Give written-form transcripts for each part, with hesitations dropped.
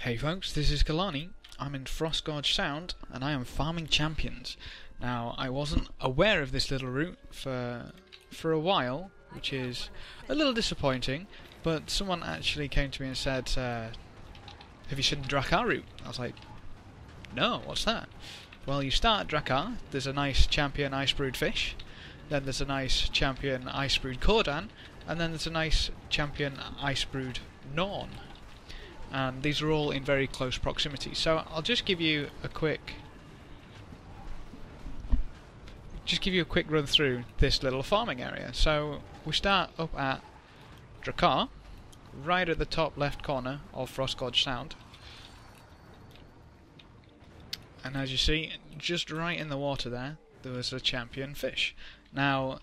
Hey folks, this is Kalani. I'm in Frostgorge Sound and I am farming champions. Now, I wasn't aware of this little route for a while, which is a little disappointing, but someone actually came to me and said, have you seen the Drakkar route? I was like, no, what's that? Well, you start at Drakkar, there's a nice champion ice brewed fish, then there's a nice champion ice brewed cordan, and then there's a nice champion ice brewed norn. And these are all in very close proximity. So I'll just give you a quick run through this little farming area. So we start up at Drakkar, right at the top left corner of Frostgorge Sound. And as you see, just right in the water there was a champion fish. Now,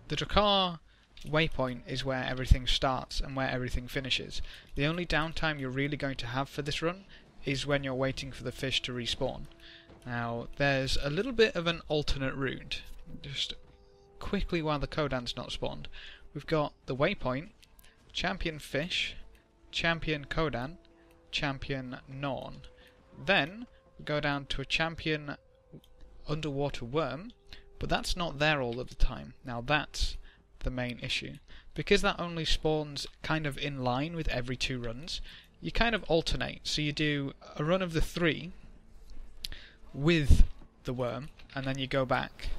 the Drakkar waypoint is where everything starts and where everything finishes. The only downtime you're really going to have for this run is when you're waiting for the fish to respawn. Now, there's a little bit of an alternate route. Just quickly, while the Kodan's not spawned, we've got the waypoint, champion fish, champion Kodan, champion norn. Then we go down to a champion underwater worm, but that's not there all of the time. Now that's the main issue. Because that only spawns kind of in line with every 2 runs, you kind of alternate. So you do a run of the 3 with the worm, and then you go back.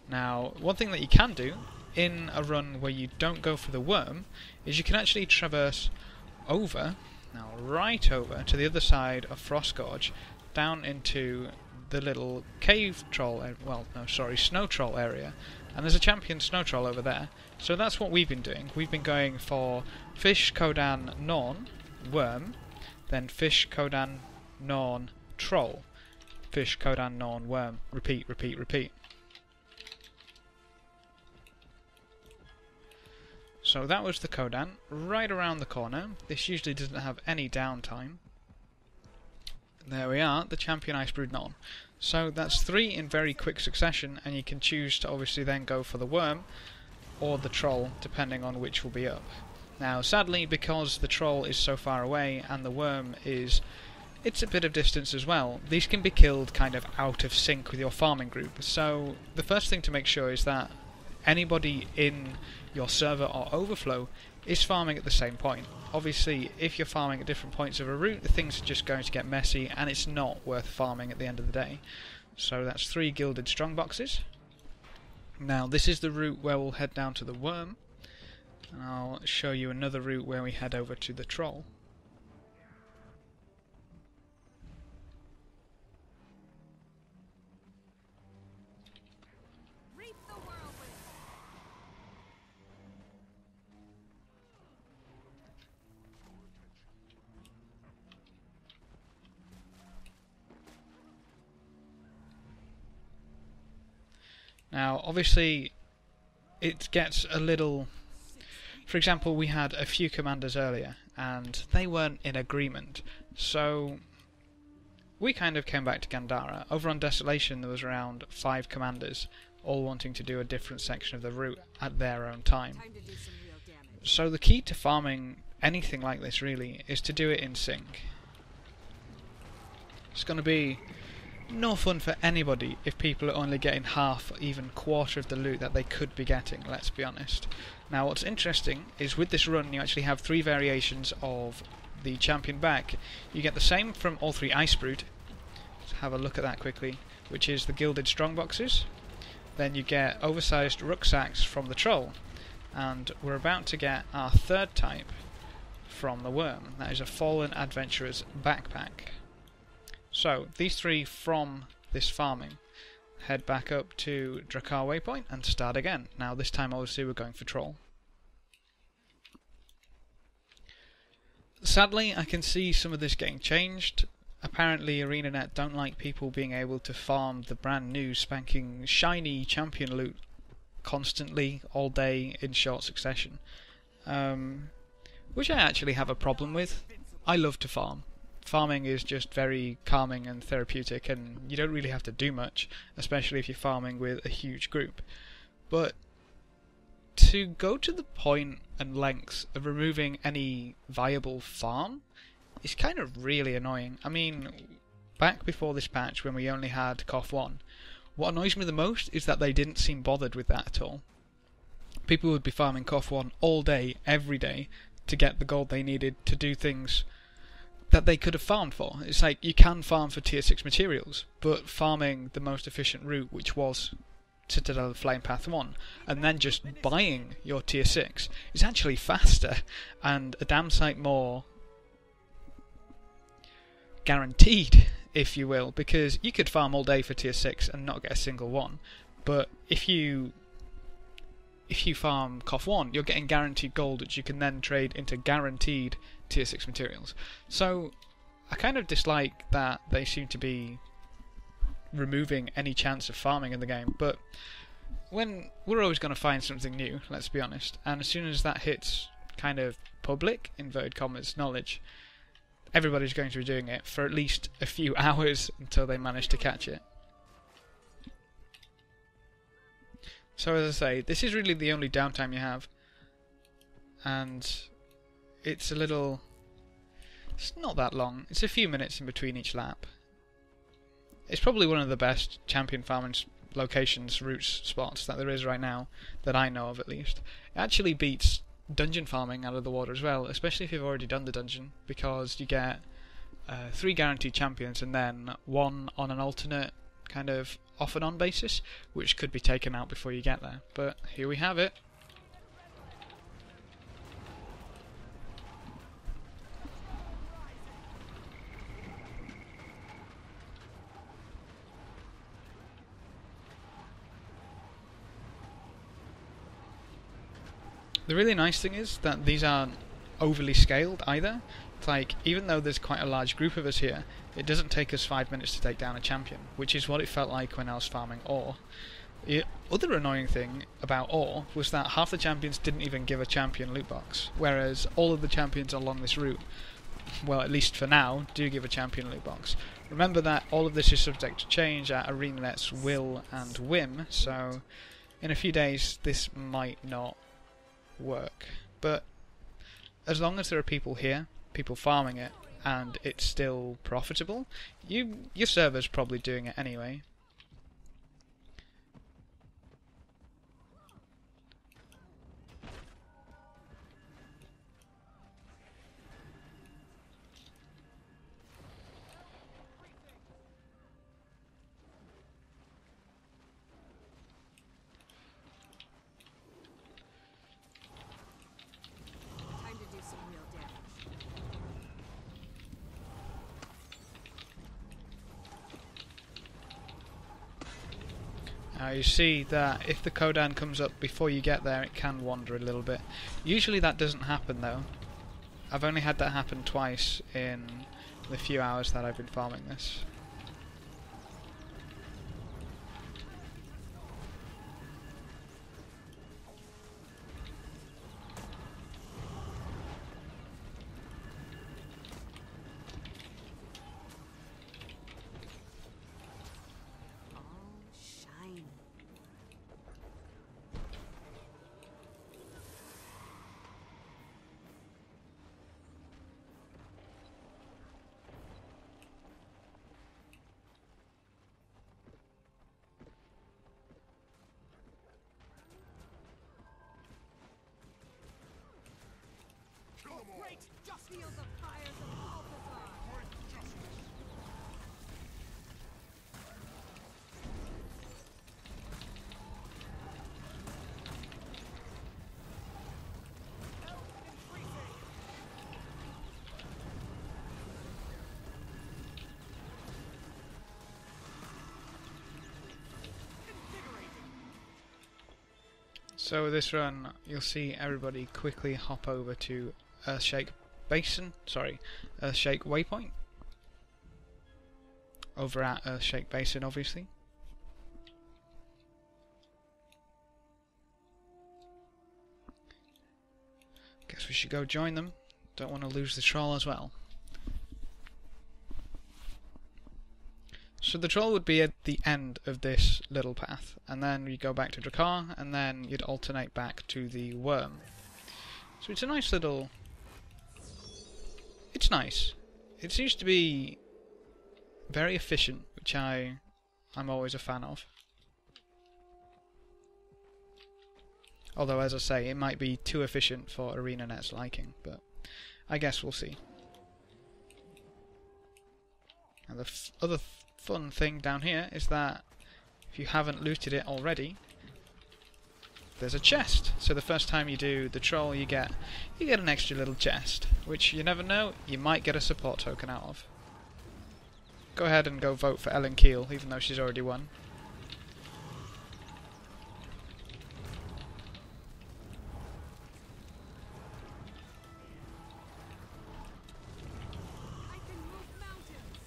Now, one thing that you can do in a run where you don't go for the worm is you can actually traverse over, now right over, to the other side of Frostgorge, down into the little cave troll, snow troll area, and there's a champion snow troll over there. So that's what we've been doing. We've been going for fish, Kodan, norn, worm, then fish, Kodan, norn, troll, fish, Kodan, norn, worm, repeat, repeat, repeat. So that was the Kodan, right around the corner. This usually doesn't have any downtime. There we are, the champion ice brewed norn. So that's 3 in very quick succession, and you can choose to obviously then go for the worm or the troll, depending on which will be up. Now, sadly, because the troll is so far away and the worm it's a bit of distance as well, these can be killed kind of out of sync with your farming group. So the first thing to make sure is that anybody in your server or overflow is farming at the same point. Obviously, if you're farming at different points of a route, things are just going to get messy, and it's not worth farming at the end of the day. So that's 3 gilded strongboxes. Now, this is the route where we'll head down to the worm, and I'll show you another route where we head over to the troll. Now, obviously, it gets a little... For example, we had a few commanders earlier, and they weren't in agreement. So, we kind of came back to Gandhara. Over on Desolation, there was around 5 commanders, all wanting to do a different section of the route at their own time. So the key to farming anything like this, really, is to do it in sync. It's going to be no fun for anybody if people are only getting half, even quarter of the loot that they could be getting, let's be honest. Now, what's interesting is with this run you actually have 3 variations of the champion back. You get the same from all 3 ice brewed. Let's have a look at that quickly, which is the gilded strongboxes. Then you get oversized rucksacks from the troll, and we're about to get our 3rd type from the worm. That is a fallen adventurer's backpack. So, these 3 from this farming head back up to Drakkar waypoint and start again. Now, this time obviously we're going for troll. Sadly, I can see some of this getting changed. Apparently, ArenaNet don't like people being able to farm the brand new spanking shiny champion loot constantly, all day, in short succession. Which I actually have a problem with. I love to farm. Farming is just very calming and therapeutic, and you don't really have to do much, especially if you're farming with a huge group. But to go to the point and lengths of removing any viable farm is kind of really annoying. I mean, back before this patch when we only had KOF 1, what annoys me the most is that they didn't seem bothered with that at all. People would be farming KOF 1 all day, every day, to get the gold they needed to do things that they could have farmed for. It's like, you can farm for tier 6 materials, but farming the most efficient route, which was Citadel of Flame Path 1, and then just buying your tier 6 is actually faster and a damn sight more guaranteed, if you will, because you could farm all day for tier 6 and not get a single one, but if you farm KOF 1, you're getting guaranteed gold, which you can then trade into guaranteed tier 6 materials. So I kind of dislike that they seem to be removing any chance of farming in the game, but when we're always going to find something new, let's be honest, and as soon as that hits kind of public, inverted commas, knowledge, everybody's going to be doing it for at least a few hours until they manage to catch it. So as I say, this is really the only downtime you have, and it's not that long, it's a few minutes in between each lap. It's probably one of the best champion farming locations, routes, spots that there is right now, that I know of at least. It actually beats dungeon farming out of the water as well, especially if you've already done the dungeon, because you get 3 guaranteed champions and then 1 on an alternate kind of off and on basis, which could be taken out before you get there. But here we have it. The really nice thing is that these aren't overly scaled either. It's like, even though there's quite a large group of us here, it doesn't take us 5 minutes to take down a champion, which is what it felt like when I was farming ore. The other annoying thing about ore was that half the champions didn't even give a champion loot box, whereas all of the champions along this route, well, at least for now, do give a champion loot box. Remember that all of this is subject to change at ArenaNet's will and whim, so in a few days this might not work. But as long as there are people here, people farming it, and it's still profitable, your server's probably doing it anyway. Now you see that if the Kodan comes up before you get there, it can wander a little bit. Usually that doesn't happen though. I've only had that happen twice in the few hours that I've been farming this. Great! Just feel the fires of Balthazar! So with this run, you'll see everybody quickly hop over to Earthshake Basin, Earthshake Waypoint. Over at Earthshake Basin, obviously. Guess we should go join them. Don't want to lose the troll as well. So the troll would be at the end of this little path, and then you go back to Drakkar, and then you'd alternate back to the wurm. So it's a nice little... It's nice. It seems to be very efficient, which I'm always a fan of. Although, as I say, it might be too efficient for ArenaNet's liking, but I guess we'll see. And the other fun thing down here is that if you haven't looted it already, there's a chest. So the first time you do the troll, you get an extra little chest, which you never know, you might get a support token out of. Go ahead and go vote for Ellen Keel, even though she's already won. I can move mountains.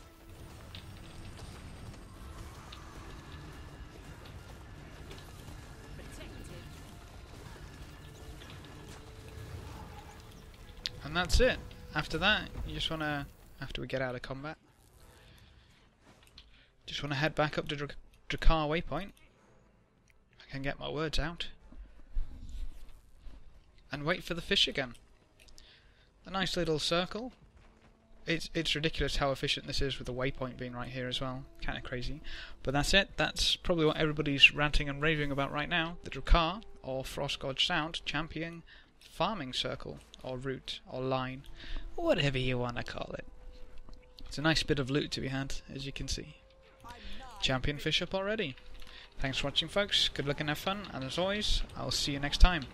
Protected. And that's it. After that, you just want to, after we get out of combat, just want to head back up to Drakkar waypoint. I can get my words out. And wait for the fish again. A nice little circle. It's ridiculous how efficient this is with the waypoint being right here as well. Kind of crazy. But that's it. That's probably what everybody's ranting and raving about right now. The Drakkar, or Frostgorge Sound, champion farming circle, or route, or line, or whatever you want to call it. It's a nice bit of loot to be had, as you can see. Champion fish up already. Thanks for watching, folks. Good luck and have fun, and as always, I'll see you next time.